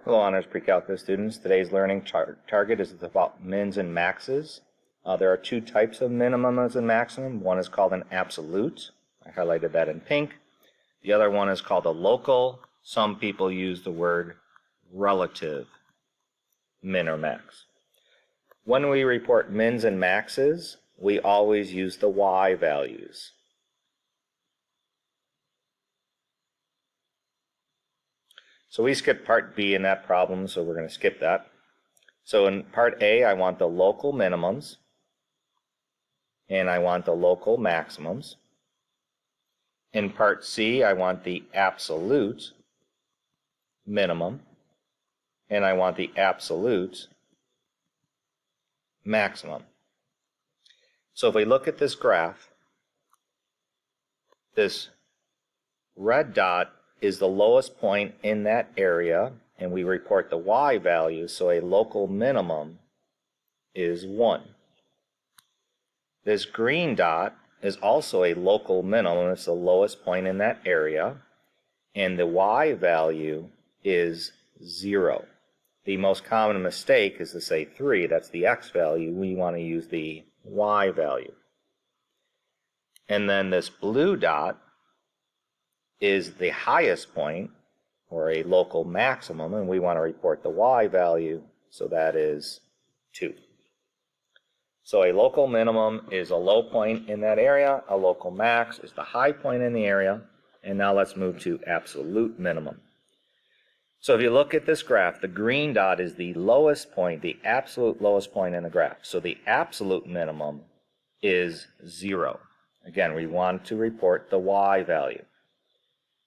Hello, honors pre-calculus students. Today's learning target is about mins and maxes. There are two types of minimums and maximum. One is called an absolute. I highlighted that in pink. The other one is called a local. Some people use the word relative min or max. When we report mins and maxes, we always use the y values. So we skipped part B in that problem, so we're going to skip that. So in part A, I want the local minimums, and I want the local maximums. In part C, I want the absolute minimum, and I want the absolute maximum. So if we look at this graph, this red dot is the lowest point in that area, and we report the y value, so a local minimum is 1. This green dot is also a local minimum. It's the lowest point in that area, and the y value is 0. The most common mistake is to say 3. That's the x value. We want to use the y value. And then this blue dot is the highest point, or a local maximum, and we want to report the y value, so that is 2. So a local minimum is a low point in that area, a local max is the high point in the area, and now let's move to absolute minimum. So if you look at this graph, the green dot is the lowest point, the absolute lowest point in the graph. So the absolute minimum is 0. Again, we want to report the y value.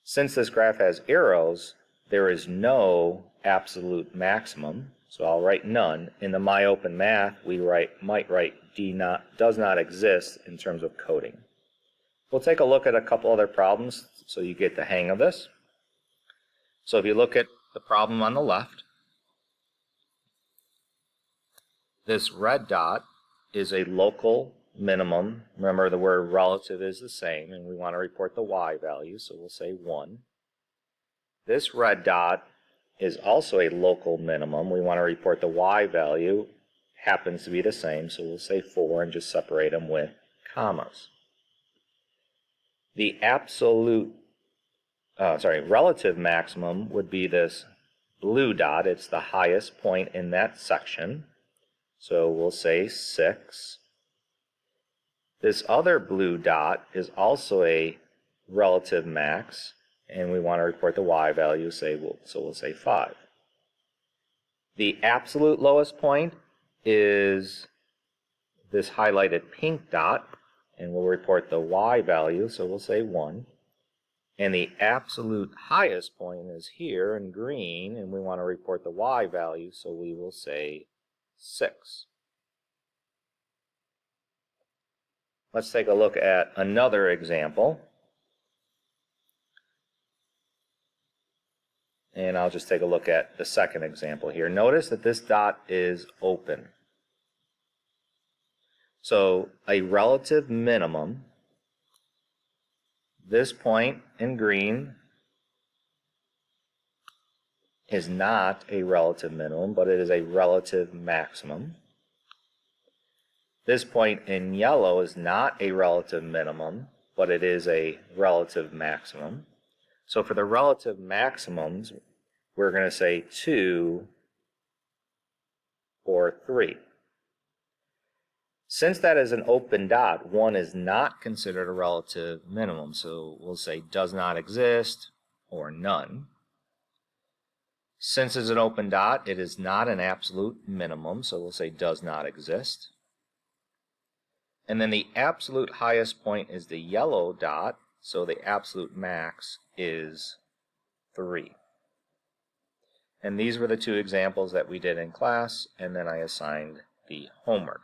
Since this graph has arrows, there is no absolute maximum, so I'll write none. In the MyOpenMath, we might write does not exist in terms of coding. We'll take a look at a couple other problems so you get the hang of this. So if you look at the problem on the left, this red dot is a local minimum. Remember, the word relative is the same, and we want to report the y value, so we'll say 1. This red dot is also a local minimum. We want to report the y value, happens to be the same, so we'll say 4 and just separate them with commas. The relative maximum would be this blue dot. It's the highest point in that section, so we'll say 6. This other blue dot is also a relative max, and we want to report the y value, so we'll say 5. The absolute lowest point is this highlighted pink dot, and we'll report the y value, so we'll say 1. And the absolute highest point is here in green, and we want to report the y value, so we will say 6. Let's take a look at another example. And I'll just take a look at the second example here. Notice that this dot is open. So a relative minimum, this point in green is not a relative minimum, but it is a relative maximum. This point in yellow is not a relative minimum, but it is a relative maximum. So for the relative maximums, we're going to say 2 or 3. Since that is an open dot, 1 is not considered a relative minimum, so we'll say does not exist or none. Since it's an open dot, it is not an absolute minimum, so we'll say does not exist. And then the absolute highest point is the yellow dot, so the absolute max is 3. And these were the two examples that we did in class, and then I assigned the homework.